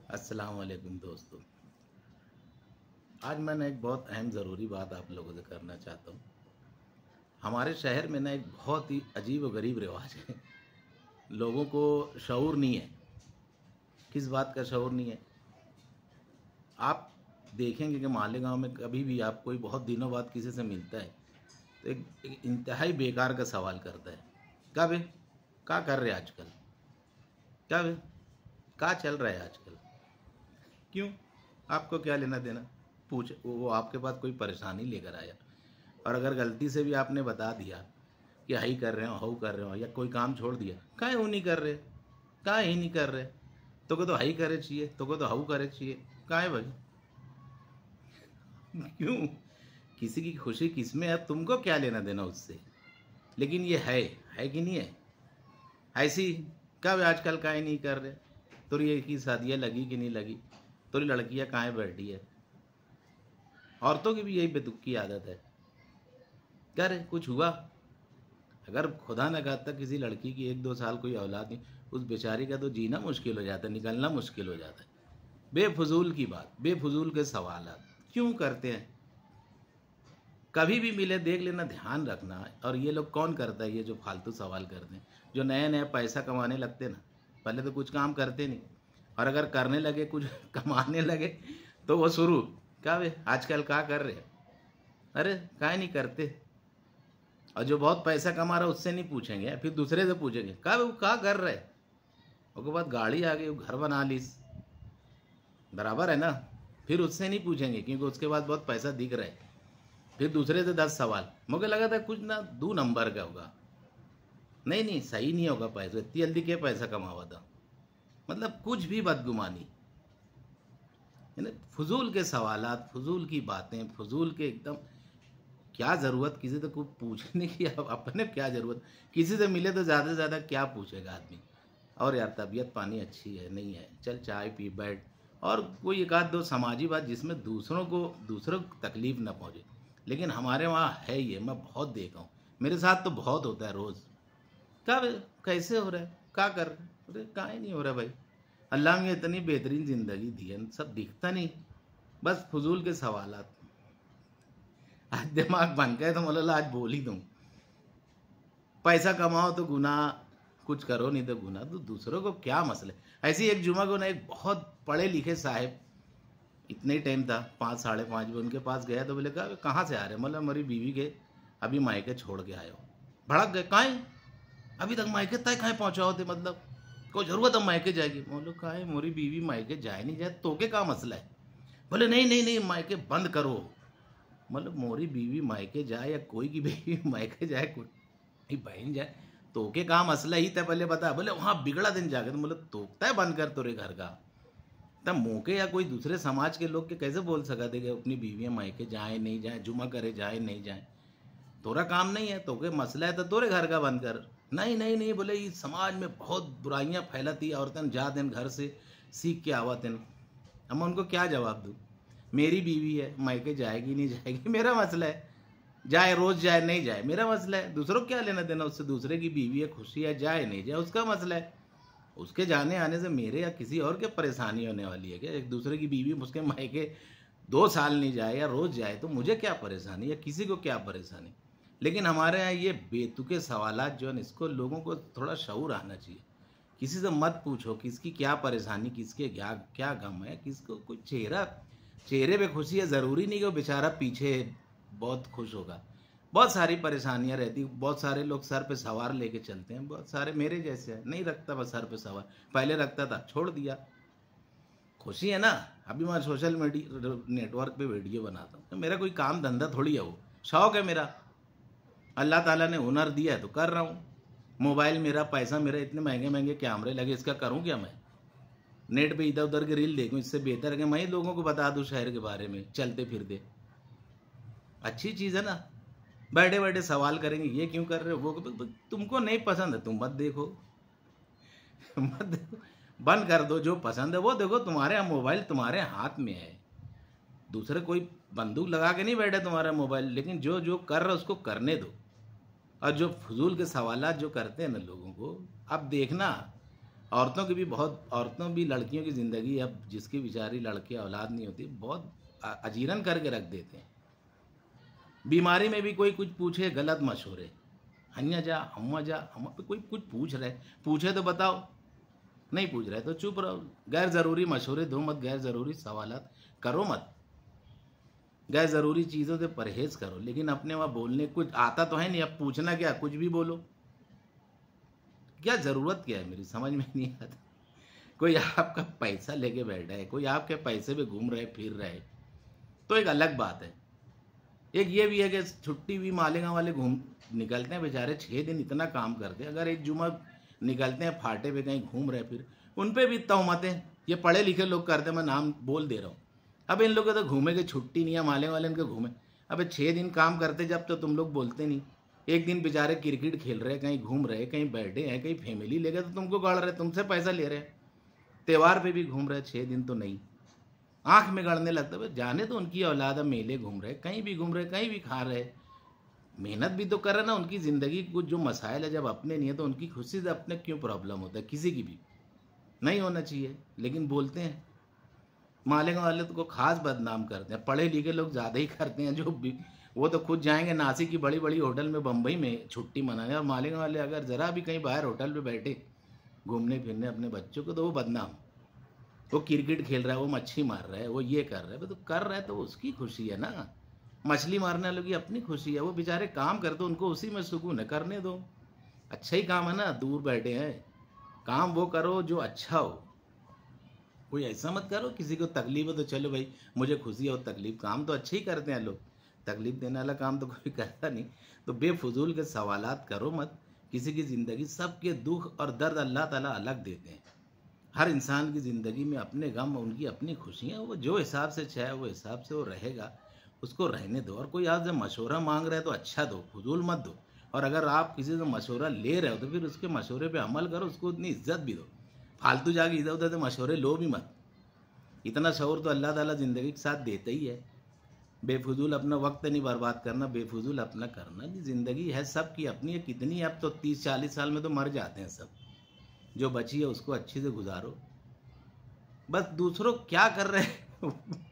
अस्सलाम वालेकुम दोस्तों। आज मैंने एक बहुत अहम ज़रूरी बात आप लोगों से करना चाहता हूँ। हमारे शहर में ना एक बहुत ही अजीब व गरीब रिवाज है। लोगों को शऊर नहीं है। किस बात का शऊर नहीं है? आप देखेंगे कि मालेगांव में कभी भी आप कोई बहुत दिनों बाद किसी से मिलता है तो एक इंतहाई बेकार का सवाल करता है। क्या बे, क्या कर रहे आजकल? क्या बे, क्या चल रहा है आजकल? क्यों? आपको क्या लेना देना? पूछ वो आपके पास कोई परेशानी लेकर आया, और अगर गलती से भी आपने बता दिया कि हाई कर रहे हो, हाउ कर रहे हो, या कोई काम छोड़ दिया, काहे वो नहीं कर रहे, काहे ही नहीं कर रहे, तो को तो हाई करे चाहिए, तो को तो हाउ करे चाहिए, काहे भाई? क्यों? किसी की खुशी किस में है, तुमको क्या लेना देना उससे? लेकिन ये है कि नहीं है? ऐसी कब आजकल काहे नहीं कर रहे? तो ये की शादियाँ लगी कि नहीं लगी, तो लड़कियां काहे बैठी है? औरतों की भी यही बेतुकी की आदत है। क्या रे, कुछ हुआ? अगर खुदा न खाता किसी लड़की की 1-2 साल कोई औलाद नहीं, उस बेचारी का तो जीना मुश्किल हो जाता है, निकलना मुश्किल हो जाता है। बेफजूल की बात, बेफजूल के सवाल क्यों करते हैं? कभी भी मिले देख लेना, ध्यान रखना। और ये लोग कौन करता है ये जो फालतू सवाल करते हैं? जो नए नए पैसा कमाने लगते ना, पहले तो कुछ काम करते नहीं, और अगर करने लगे, कुछ कमाने लगे, तो वो शुरू, क्या वे आजकल क्या कर रहे? अरे काय नहीं करते। और जो बहुत पैसा कमा रहा है उससे नहीं पूछेंगे, फिर दूसरे से पूछेंगे, क्या वो क्या कर रहे? उसके बाद गाड़ी आ गई, वो घर बना लीस, बराबर है ना? फिर उससे नहीं पूछेंगे क्योंकि उसके बाद बहुत पैसा दिख रहा है। फिर दूसरे से 10 सवाल। मुझे लगा था कुछ ना 2 नंबर का होगा। नहीं, सही नहीं होगा। पैसा इतनी जल्दी क्या पैसा कमावा था? मतलब कुछ भी बदगुमानी, फजूल के सवालात, फजूल की बातें, फजूल के एकदम। क्या ज़रूरत किसी से कुछ पूछने की? अपने क्या ज़रूरत? किसी से मिले तो ज़्यादा से ज़्यादा क्या पूछेगा आदमी? और यार तबीयत पानी अच्छी है, नहीं है, चल चाय पी बैठ, और कोई एक आध दो समाजी बात जिसमें दूसरों को तकलीफ ना पहुँचे। लेकिन हमारे वहाँ है ये, मैं बहुत देखा हूँ, मेरे साथ तो बहुत होता है रोज़। क्या कैसे हो रहा है, क्या कर रहे? अरे काहे नहीं हो रहा भाई? अल्लाह ने इतनी बेहतरीन ज़िंदगी दी है, सब दिखता नहीं, बस फजूल के सवालात। आज दिमाग बन गए तो मतलब आज बोल ही दूँ। पैसा कमाओ तो गुनाह, कुछ करो नहीं तो गुनाह, तो दूसरों को क्या मसले? ऐसी एक जुमा को ना एक बहुत पढ़े लिखे साहब, इतने ही टाइम था 5-5:30 बजे, उनके पास गया तो बोले कहा कहाँ से आ रहे? मतलब हमारी बीवी के अभी मायके छोड़ के आए हो। भड़क गए, काहे अभी तक मायके तय कहाँ पहुँचा होते? मतलब कोई जरूरत है मायके जाएगी? बोलो काहे मोरी बीवी मायके जाए नहीं जाए, तो के का मसला है? बोले नहीं मायके बंद करो। मतलब मोरी बीवी मायके जाए या कोई की बीवी मायके जाए, कोई बहन जाए, तो के का मसला ही था पहले बता। बोले वहाँ बिगड़ा दिन जाके, तो बोले तोकता है बंद कर तोरे घर का। तब मौके या कोई दूसरे समाज के लोग के कैसे बोल सका थे कि अपनी बीवियाँ मायके जाए नहीं जाए, जुमा करे जाए नहीं जाए? तोरा काम नहीं है, तो के मसला है तो तोरे घर का बंद कर। नहीं, बोले इस समाज में बहुत बुराइयां फैलती, औरतन जा दिन घर से सीख के आवत हैं। अब मैं उनको क्या जवाब दूँ? मेरी बीवी है, मायके जाएगी नहीं जाएगी मेरा मसला है, जाए रोज जाए नहीं जाए मेरा मसला है, दूसरों को क्या लेना देना उससे? दूसरे की बीवी है, खुशी है, जाए नहीं जाए उसका मसला है। उसके जाने आने से मेरे या किसी और के परेशानी होने वाली है क्या? एक दूसरे की बीवी उसके मायके 2 साल नहीं जाए या रोज जाए तो मुझे क्या परेशानी, या किसी को क्या परेशानी? लेकिन हमारे यहाँ ये बेतुके सवालात जो है, इसको लोगों को थोड़ा शऊर आना चाहिए। किसी से मत पूछो किसकी क्या परेशानी, किसके क्या क्या गम है, किसको कोई चेहरे पे खुशी है, ज़रूरी नहीं कि वो बेचारा पीछे बहुत खुश होगा। बहुत सारी परेशानियां रहती, बहुत सारे लोग सर पे सवार लेके चलते हैं, बहुत सारे मेरे जैसे हैं, नहीं रखता मैं सर पे सवार, पहले रखता था, छोड़ दिया। खुशी है ना? अभी मैं सोशल मीडिया नेटवर्क पे वीडियो बनाता हूँ, तो मेरा कोई काम धंधा थोड़ी है, वो शौक है मेरा। अल्लाह ताला ने हुनर दिया है तो कर रहा हूँ। मोबाइल मेरा, पैसा मेरा, इतने महंगे महंगे कैमरे लगे, इसका करूँ क्या मैं? नेट पे इधर उधर के रील देखूँ, इससे बेहतर है कि मैं ही लोगों को बता दूँ शहर के बारे में चलते फिरते। अच्छी चीज़ है ना? बैठे बैठे सवाल करेंगे, ये क्यों कर रहे हो, वो तुमको नहीं पसंद है तुम मत देखो। मत देखो, बंद कर दो। जो पसंद है वो देखो। तुम्हारे यहाँ मोबाइल तुम्हारे हाथ में है, दूसरे कोई बंदूक लगा के नहीं बैठे तुम्हारा मोबाइल। लेकिन जो जो कर रहा है उसको करने दो। और जो फजूल के सवालात जो करते हैं ना लोगों को, अब देखना औरतों की भी बहुत, औरतों भी, लड़कियों की ज़िंदगी अब जिसकी बेचारी लड़की औलाद नहीं होती बहुत अजीरन करके रख देते हैं। बीमारी में भी कोई कुछ पूछे गलत मशवरे, हन्या जा अम्मा जा अम्मा, कोई कुछ पूछ रहे, पूछे तो बताओ, नहीं पूछ रहे तो चुप रहो। गैर ज़रूरी मशवरे दो मत, गैर ज़रूरी सवालात करो मत, गैर ज़रूरी चीज़ों से परहेज़ करो। लेकिन अपने वहाँ बोलने कुछ आता तो है नहीं, अब पूछना क्या, कुछ भी बोलो, क्या ज़रूरत क्या है, मेरी समझ में नहीं आता। कोई आपका पैसा लेके बैठा है, कोई आपके पैसे पे घूम रहे फिर रहे तो एक अलग बात है। एक ये भी है कि छुट्टी भी मालेगांव वाले घूम निकलते हैं बेचारे, 6 दिन इतना काम करते हैं, अगर एक जुमा निकलते हैं फाटे पे कहीं घूम रहे फिर, उन पे भी तहमतें ये पढ़े लिखे लोग करते हैं, मैं नाम बोल दे रहा हूँ। अब इन लोगों को तो घूमे की छुट्टी नहीं है, मालेगांव वाले इनके घूमे। अब 6 दिन काम करते जब तो तुम लोग बोलते नहीं, एक दिन बेचारे क्रिकेट खेल रहे, कहीं घूम रहे, कहीं बैठे हैं, कहीं फैमिली लेकर तो तुमको गढ़ रहे, तुमसे पैसा ले रहे, त्योहार पे भी घूम रहे, 6 दिन तो नहीं, आंख में गड़ने लगता है। जाने तो उनकी औलाद, अब मेले घूम रहे, कहीं भी घूम रहे, कहीं भी खा रहे, मेहनत भी तो कर रहे ना। उनकी ज़िंदगी कुछ जो मसाइल है जब अपने नहीं है तो उनकी खुशी से अपने क्यों प्रॉब्लम होता है, किसी की भी नहीं होना चाहिए, लेकिन बोलते हैं। मालेगांव वाले तो को खास बदनाम करते हैं, पढ़े लिखे लोग ज़्यादा ही करते हैं, जो भी वो तो खुद जाएंगे नासिक की बड़ी बड़ी होटल में, बम्बई में छुट्टी मनाने, और मालेगांव वाले अगर ज़रा भी कहीं बाहर होटल पे बैठे घूमने फिरने अपने बच्चों को, तो वो बदनाम। वो क्रिकेट खेल रहा है, वो मच्छी मार रहा है, वो ये कर रहा है, तो कर रहा है तो उसकी खुशी है ना। मछली मारने वालों की अपनी खुशी है, वो बेचारे काम करते, उनको उसी में सुकून है, करने दो। अच्छा ही काम है ना, दूर बैठे हैं, काम वो करो जो अच्छा हो। कोई ऐसा मत करो किसी को तकलीफ हो तो चलो भाई मुझे खुशी है और तकलीफ, काम तो अच्छे ही करते हैं लोग, तकलीफ देने वाला काम तो कोई करता नहीं। तो बेफजूल के सवालात करो मत, किसी की ज़िंदगी, सबके दुख और दर्द अल्लाह ताला अलग देते हैं। हर इंसान की ज़िंदगी में अपने गम, उनकी अपनी खुशियाँ, वो जो हिसाब से चाहे वो हिसाब से वो रहेगा, उसको रहने दो। और कोई आपसे मशवरा मांग रहा है तो अच्छा दो, फजूल मत दो। और अगर आप किसी से मशवरा ले रहे हो तो फिर उसके मशवरे पे अमल करो, उसको उतनी इज्जत भी दो। फालतू जाके इधर उधर से मशवरे लो भी मत। इतना शऊर तो अल्लाह ताला ज़िंदगी के साथ देते ही है। बेफजूल अपना वक्त नहीं बर्बाद करना, बेफजूल अपना करना। जी ज़िंदगी है सबकी अपनी है, कितनी, अब तो 30-40 साल में तो मर जाते हैं सब, जो बची है उसको अच्छे से गुजारो। बस दूसरों क्या कर रहे हैं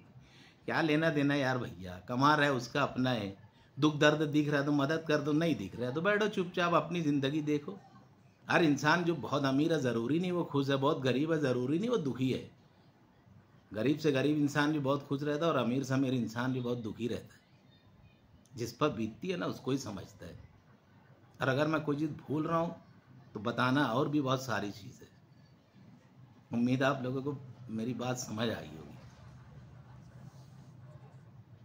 क्या लेना देना यार भैया, कमा रहा है उसका अपना है, दुख दर्द दिख रहा है तो मदद कर दो, नहीं दिख रहा है तो बैठो चुपचाप अपनी ज़िंदगी देखो। हर इंसान जो बहुत अमीर है ज़रूरी नहीं वो खुश है, बहुत गरीब है ज़रूरी नहीं वो दुखी है। गरीब से गरीब इंसान भी बहुत खुश रहता है और अमीर से अमीर इंसान भी बहुत दुखी रहता है। जिस पर बीतती है ना उसको ही समझता है। और अगर मैं कोई चीज़ भूल रहा हूँ तो बताना, और भी बहुत सारी चीज़ है। उम्मीद आप लोगों को मेरी बात समझ आई हो।